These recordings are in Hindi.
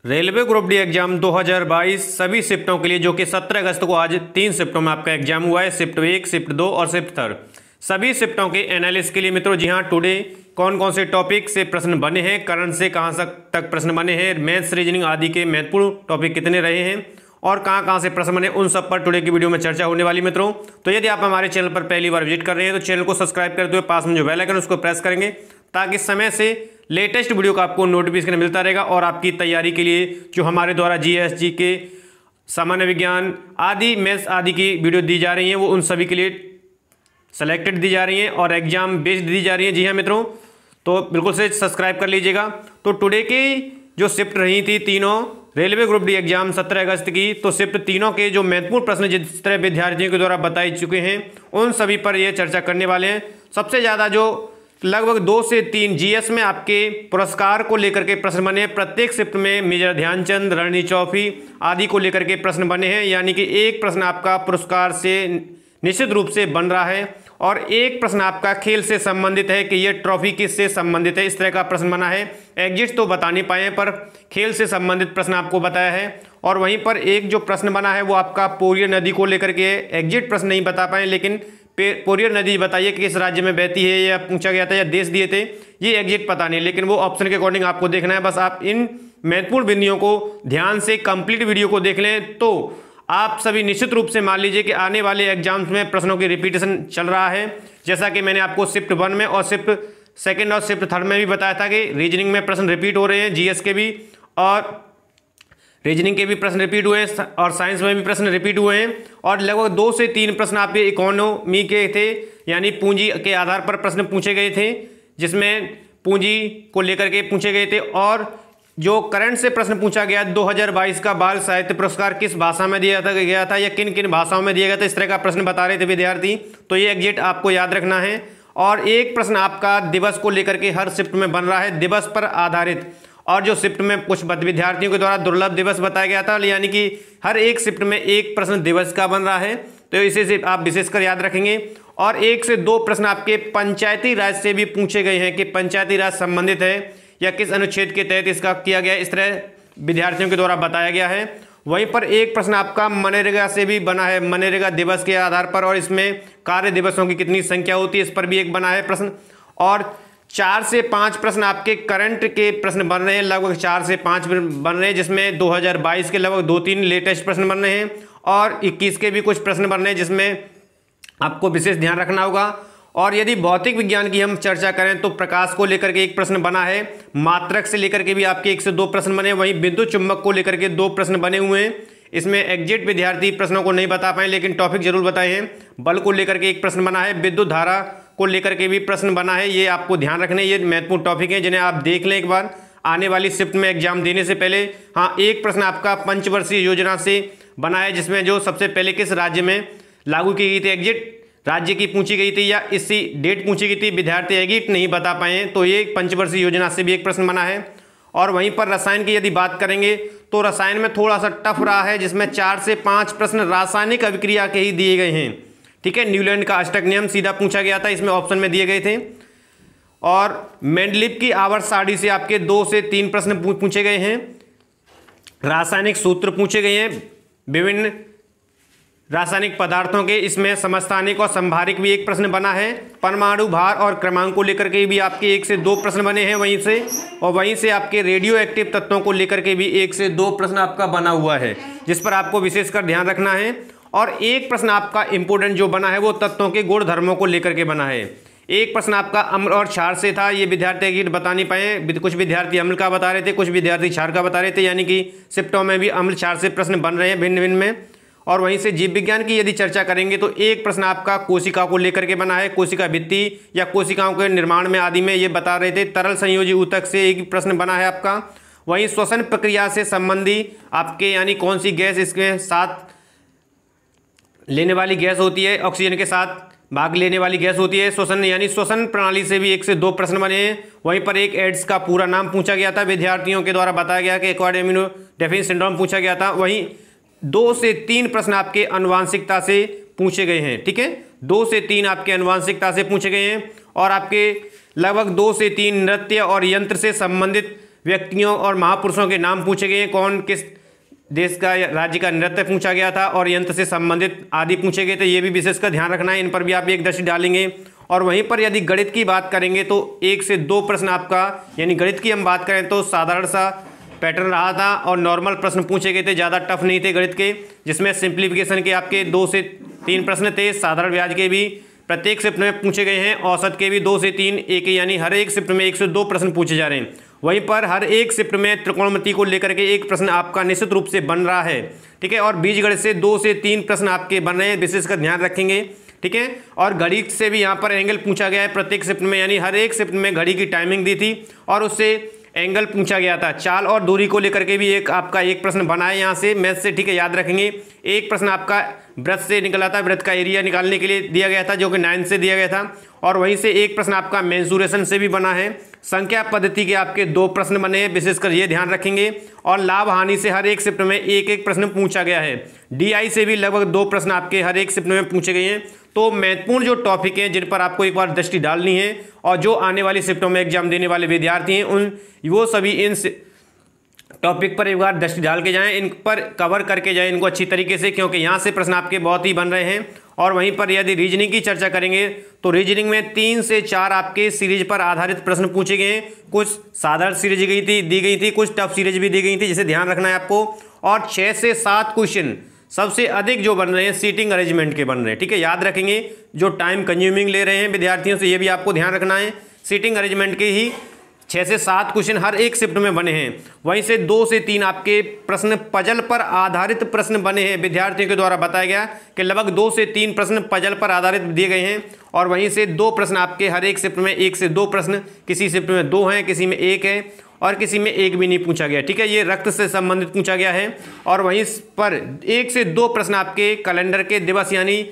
रेलवे ग्रुप डी एग्जाम 2022 सभी शिफ्टों के लिए जो कि 17 अगस्त को आज 3 शिफ्टों में आपका एग्जाम हुआ है। शिफ्ट 1, शिफ्ट 2 और शिफ्ट 3 सभी शिफ्टों के एनालिसिस के लिए मित्रों जी हाँ, टुडे कौन कौन से टॉपिक से प्रश्न बने हैं, करंट से कहाँ तक प्रश्न बने हैं, मैथ्स रीजनिंग आदि के महत्वपूर्ण टॉपिक कितने रहे हैं और कहाँ से प्रश्न बने, उन सब पर टुडे की वीडियो में चर्चा होने वाली मित्रों। तो यदि आप हमारे चैनल पर पहली बार विजिट कर रहे हैं तो चैनल को सब्सक्राइब करते हुए पास में जो बेल आइकन उसको प्रेस करेंगे ताकि समय से लेटेस्ट वीडियो का आपको नोटिफिकेशन मिलता रहेगा और आपकी तैयारी के लिए जो हमारे द्वारा जीएस, जीके, सामान्य विज्ञान आदि, मैथ्स आदि की वीडियो दी जा रही हैं वो उन सभी के लिए सेलेक्टेड दी जा रही हैं और एग्जाम बेस्ड दी जा रही हैं। जी हाँ मित्रों, तो बिल्कुल से सब्सक्राइब कर लीजिएगा। तो टुडे की जो शिफ्ट रही थी तीनों रेलवे ग्रुप डी एग्जाम 17 अगस्त की, तो शिफ्ट तीनों के जो महत्वपूर्ण प्रश्न जिस तरह विद्यार्थियों के द्वारा बताए चुके हैं उन सभी पर ये चर्चा करने वाले हैं। सबसे ज़्यादा जो लगभग 2 से 3 जीएस में आपके पुरस्कार को लेकर के प्रश्न बने हैं। प्रत्येक शिफ्ट में मेजर ध्यानचंद, रणजी ट्रॉफी आदि को लेकर के प्रश्न बने हैं, यानी कि एक प्रश्न आपका पुरस्कार से निश्चित रूप से बन रहा है और एक प्रश्न आपका खेल से संबंधित है कि ये ट्रॉफी किससे संबंधित है, इस तरह का प्रश्न बना है। एग्जिट तो बता नहीं पाए पर खेल से संबंधित प्रश्न आपको बताया है। और वहीं पर एक जो प्रश्न बना है वो आपका पोरियर नदी को लेकर के, एग्जिट प्रश्न नहीं बता पाए लेकिन पोरियर नदी बताइए कि किस राज्य में बहती है, या पूछा गया था या देश दिए थे, ये एग्जिट पता नहीं, लेकिन वो ऑप्शन के अकॉर्डिंग आपको देखना है। बस आप इन महत्वपूर्ण बिंदुओं को ध्यान से कंप्लीट वीडियो को देख लें तो आप सभी निश्चित रूप से मान लीजिए कि आने वाले एग्जाम्स में प्रश्नों की रिपीटेशन चल रहा है। जैसा कि मैंने आपको शिफ्ट 1 में और शिफ्ट 2 और शिफ्ट 3 में भी बताया था कि रीजनिंग में प्रश्न रिपीट हो रहे हैं, जीएस के भी और रीजनिंग के भी प्रश्न रिपीट हुए हैं और साइंस में भी प्रश्न रिपीट हुए हैं। और लगभग 2 से 3 प्रश्न आपके इकोनॉमी के थे, यानी पूंजी के आधार पर प्रश्न पूछे गए थे, जिसमें पूंजी को लेकर के पूछे गए थे। और जो करंट से प्रश्न पूछा गया 2022 का बाल साहित्य पुरस्कार किस भाषा में दिया गया था या किन किन भाषाओं में दिया गया था, इस तरह का प्रश्न बता रहे थे विद्यार्थी। तो ये एग्जिट आपको याद रखना है। और एक प्रश्न आपका दिवस को लेकर के हर शिफ्ट में बन रहा है, दिवस पर आधारित। और जो शिफ्ट में कुछ विद्यार्थियों के द्वारा दुर्लभ दिवस बताया गया था, यानी कि हर एक शिफ्ट में एक प्रश्न दिवस का बन रहा है, तो इसे से आप विशेषकर याद रखेंगे। और 1 से 2 प्रश्न आपके पंचायती राज से भी पूछे गए हैं कि पंचायती राज संबंधित है या किस अनुच्छेद के तहत इसका किया गया, इस तरह विद्यार्थियों के द्वारा बताया गया है। वहीं पर एक प्रश्न आपका मनरेगा से भी बना है, मनरेगा दिवस के आधार पर, और इसमें कार्य दिवसों की कितनी संख्या होती है इस पर भी एक बना है प्रश्न। और 4 से 5 प्रश्न आपके करंट के प्रश्न बन रहे हैं, लगभग 4 से 5 बन रहे हैं, जिसमें 2022 के लगभग 2-3 लेटेस्ट प्रश्न बन रहे हैं और 21 के भी कुछ प्रश्न बन रहे हैं, जिसमें आपको विशेष ध्यान रखना होगा। और यदि भौतिक विज्ञान की हम चर्चा करें तो प्रकाश को लेकर के एक प्रश्न बना है, मात्रक से लेकर के भी आपके 1 से 2 प्रश्न बने, वहीं विद्युत चुंबक को लेकर के 2 प्रश्न बने हुए हैं। इसमें एग्जिट विद्यार्थी प्रश्नों को नहीं बता पाए लेकिन टॉपिक जरूर बताए हैं। बल को लेकर के एक प्रश्न बना है, विद्युत धारा को लेकर के भी प्रश्न बना है, ये आपको ध्यान रखने, ये महत्वपूर्ण टॉपिक है जिन्हें आप देख लें एक बार आने वाली शिफ्ट में एग्जाम देने से पहले। हाँ, एक प्रश्न आपका पंचवर्षीय योजना से बना है, जिसमें जो सबसे पहले किस राज्य में लागू की गई थी, एग्जिट राज्य की पूछी गई थी या इसी डेट पूछी गई थी, विद्यार्थी एग्जिट नहीं बता पाए हैं, तो ये पंचवर्षीय योजना से भी एक प्रश्न बना है। और वहीं पर रसायन की यदि बात करेंगे तो रसायन में थोड़ा सा टफ रहा है, जिसमें 4 से 5 प्रश्न रासायनिक अभिक्रिया के ही दिए गए हैं। ठीक है, न्यूलैंड का अष्टक नियम सीधा पूछा गया था, इसमें ऑप्शन में दिए गए थे। और मेंडलीव की आवर्त सारणी से आपके 2 से 3 प्रश्न पूछे गए हैं। रासायनिक सूत्र पूछे गए हैं विभिन्न रासायनिक पदार्थों के, इसमें समस्थानिक और संभारिक भी एक प्रश्न बना है। परमाणु भार और क्रमांक को लेकर के भी आपके 1 से 2 प्रश्न बने हैं वहीं से, और वहीं से आपके रेडियो एक्टिव तत्वों को लेकर के भी 1 से 2 प्रश्न आपका बना हुआ है, जिस पर आपको विशेषकर ध्यान रखना है। और एक प्रश्न आपका इंपोर्टेंट जो बना है वो तत्वों के गुण धर्मों को लेकर के बना है। एक प्रश्न आपका अम्ल और क्षार से था, ये विद्यार्थी एग्जिट बता नहीं पाए, कुछ विद्यार्थी अम्ल का बता रहे थे, कुछ विद्यार्थी क्षार का बता रहे थे, यानी कि शिफ्टों में भी अम्ल क्षार से प्रश्न बन रहे हैं भिन्न भिन्न में। और वहीं से जीव विज्ञान की यदि चर्चा करेंगे तो एक प्रश्न आपका कोशिका को लेकर के बना है, कोशिका भित्ति या कोशिकाओं के निर्माण में आदि में ये बता रहे थे। तरल संयोजी ऊतक से एक प्रश्न बना है आपका। वहीं श्वसन प्रक्रिया से संबंधी आपके, यानी कौन सी गैस इसके साथ लेने वाली गैस होती है, ऑक्सीजन के साथ भाग लेने वाली गैस होती है। श्वसन यानी श्वसन प्रणाली से भी 1 से 2 प्रश्न बने हैं। वहीं पर एक एड्स का पूरा नाम पूछा गया था, विद्यार्थियों के द्वारा बताया गया कि एक्वायर्ड इम्यूनोडेफिशिएंसी सिंड्रोम पूछा गया था। वहीं 2 से 3 प्रश्न आपके आनुवांशिकता से पूछे गए हैं। ठीक है, 2 से 3 आपके आनुवांशिकता से पूछे गए हैं। और आपके लगभग 2 से 3 नृत्य और यंत्र से संबंधित व्यक्तियों और महापुरुषों के नाम पूछे गए हैं, कौन किस देश का राज्य का नृत्य पूछा गया था और यंत्र से संबंधित आदि पूछे गए थे। ये भी विशेषकर ध्यान रखना है, इन पर भी आप एक दृष्टि डालेंगे। और वहीं पर यदि गणित की बात करेंगे तो 1 से 2 प्रश्न आपका, यानी गणित की हम बात करें तो साधारण सा पैटर्न रहा था और नॉर्मल प्रश्न पूछे गए थे, ज़्यादा टफ नहीं थे गणित के, जिसमें सिंप्लीफिकेशन के आपके 2 से 3 प्रश्न थे, साधारण ब्याज के भी प्रत्येक शिफ्ट में पूछे गए हैं, औसत के भी 2 से 3 एक, यानी हर एक शिफ्ट में 1 से 2 प्रश्न पूछे जा रहे हैं। वहीं पर हर एक शिफ्ट में त्रिकोणमिति को लेकर के एक प्रश्न आपका निश्चित रूप से बन रहा है, ठीक है। और बीजगणित से 2 से 3 प्रश्न आपके बन रहे हैं, विशेषकर ध्यान रखेंगे, ठीक है। और घड़ी से भी यहाँ पर एंगल पूछा गया है प्रत्येक शिफ्ट में, यानी हर एक शिफ्ट में घड़ी की टाइमिंग दी थी और उससे एंगल पूछा गया था। चाल और दूरी को लेकर के भी एक आपका एक प्रश्न बना है यहाँ से मैथ से, ठीक है, याद रखेंगे। एक प्रश्न आपका वृत्त से निकला था, वृत्त का एरिया निकालने के लिए दिया गया था, जो कि 9 से दिया गया था। और वहीं से एक प्रश्न आपका मेंसुरेशन से भी बना है। संख्या पद्धति के आपके 2 प्रश्न बने हैं, विशेषकर ये ध्यान रखेंगे। और लाभ हानि से हर एक शिफ्ट में एक प्रश्न पूछा गया है। DI से भी लगभग 2 प्रश्न आपके हर एक शिफ्ट में पूछे गए हैं। तो महत्वपूर्ण जो टॉपिक हैं जिन पर आपको एक बार दृष्टि डालनी है और जो आने वाली शिफ्टों में एग्जाम देने वाले विद्यार्थी हैं वो सभी इन टॉपिक पर एक बार दृष्टि डाल के जाएं, इन पर कवर करके जाएं इनको अच्छी तरीके से, क्योंकि यहाँ से प्रश्न आपके बहुत ही बन रहे हैं। और वहीं पर यदि रीजनिंग की चर्चा करेंगे तो रीजनिंग में 3 से 4 आपके सीरीज पर आधारित प्रश्न पूछे गए हैं। कुछ साधारण सीरीज दी गई थी, कुछ टफ सीरीज भी दी गई थी, जिसे ध्यान रखना है आपको। और 6 से 7 क्वेश्चन सबसे अधिक जो बन रहे हैं सीटिंग अरेंजमेंट के बन रहे हैं, ठीक है, याद रखेंगे। जो टाइम कंज्यूमिंग ले रहे हैं विद्यार्थियों से, ये भी आपको ध्यान रखना है। सीटिंग अरेंजमेंट के ही 6 से 7 क्वेश्चन हर एक शिफ्ट में बने हैं। वहीं से 2 से 3 आपके प्रश्न पजल पर आधारित प्रश्न बने हैं। विद्यार्थियों के द्वारा बताया गया कि लगभग 2 से 3 प्रश्न पजल पर आधारित दिए गए हैं। और वहीं से 2 प्रश्न आपके हर एक शिफ्ट में, 1 से 2 प्रश्न, किसी शिफ्ट में 2 हैं, किसी में 1 है और किसी में 1 भी नहीं पूछा गया, ठीक है। ये रक्त से संबंधित पूछा गया है। और वहीं पर 1 से 2 प्रश्न आपके कैलेंडर के दिवस, यानी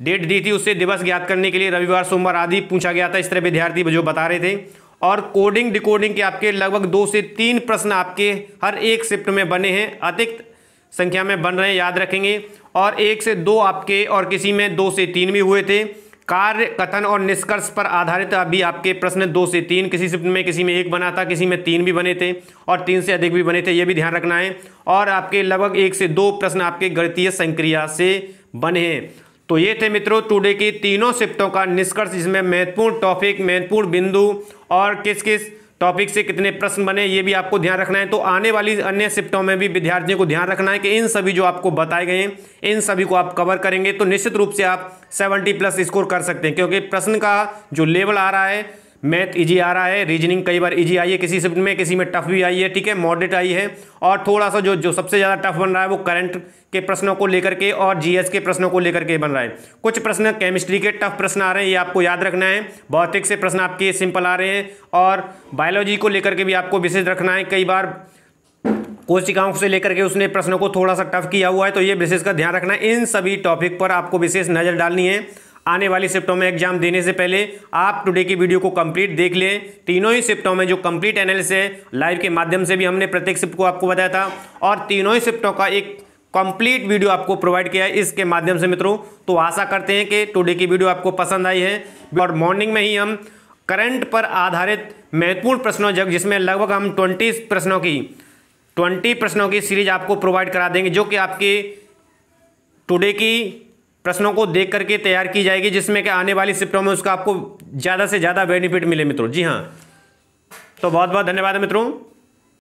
डेट दी थी उससे दिवस ज्ञात करने के लिए रविवार सोमवार आदि पूछा गया था, इस तरह विद्यार्थी जो बता रहे थे। और कोडिंग डिकोडिंग के आपके लगभग 2 से 3 प्रश्न आपके हर एक शिफ्ट में बने हैं, अधिक संख्या में बन रहे हैं, याद रखेंगे। और 1 से 2 आपके और किसी में 2 से 3 भी हुए थे। कार्य कथन और निष्कर्ष पर आधारित अभी आपके प्रश्न 2 से 3, किसी शिफ्ट में किसी में 1 बना था, किसी में 3 भी बने थे और 3 से अधिक भी बने थे, ये भी ध्यान रखना है। और आपके लगभग 1 से 2 प्रश्न आपके गणितीय संक्रिया से बने हैं। तो ये थे मित्रों टुडे की तीनों शिफ्टों का निष्कर्ष, जिसमें महत्वपूर्ण टॉपिक, महत्वपूर्ण बिंदु और किस किस टॉपिक से कितने प्रश्न बने, ये भी आपको ध्यान रखना है। तो आने वाली अन्य शिफ्टों में भी विद्यार्थियों को ध्यान रखना है कि इन सभी जो आपको बताए गए हैं, इन सभी को आप कवर करेंगे तो निश्चित रूप से आप 70+ स्कोर कर सकते हैं। क्योंकि प्रश्न का जो लेवल आ रहा है, मैथ इजी आ रहा है, रीजनिंग कई बार इजी आई है किसी शिफ्ट में, किसी में टफ भी आई है, ठीक है, मॉडरेट आई है। और थोड़ा सा जो सबसे ज़्यादा टफ बन रहा है वो करंट के प्रश्नों को लेकर के और जीएस के प्रश्नों को लेकर के बन रहा है। कुछ प्रश्न केमिस्ट्री के टफ प्रश्न आ रहे हैं, ये आपको याद रखना है। भौतिक से प्रश्न आपके सिंपल आ रहे हैं और बायोलॉजी को लेकर के भी आपको विशेष रखना है। कई बार कोशिकाओं से लेकर के उसने प्रश्नों को थोड़ा सा टफ किया हुआ है, तो ये विशेष का ध्यान रखना है। इन सभी टॉपिक पर आपको विशेष नज़र डालनी है। आने वाली शिफ्टों में एग्जाम देने से पहले आप टुडे की वीडियो को कंप्लीट देख लें। तीनों ही शिफ्टों में जो कंप्लीट एनालिसिस है, लाइव के माध्यम से भी हमने प्रत्येक शिफ्ट को आपको बताया था और तीनों ही शिफ्टों का एक कंप्लीट वीडियो आपको प्रोवाइड किया है इसके माध्यम से मित्रों। तो आशा करते हैं कि टुडे की वीडियो आपको पसंद आई है। और मॉर्निंग में ही हम करंट पर आधारित महत्वपूर्ण प्रश्नों जिसमें लगभग हम 20 प्रश्नों की सीरीज आपको प्रोवाइड करा देंगे, जो कि आपके टुडे की प्रश्नों को देख करके तैयार की जाएगी, जिसमें कि आने वाली शिफ्टों में उसका आपको ज़्यादा से ज़्यादा बेनिफिट मिले मित्रों। जी हाँ, तो बहुत बहुत धन्यवाद मित्रों।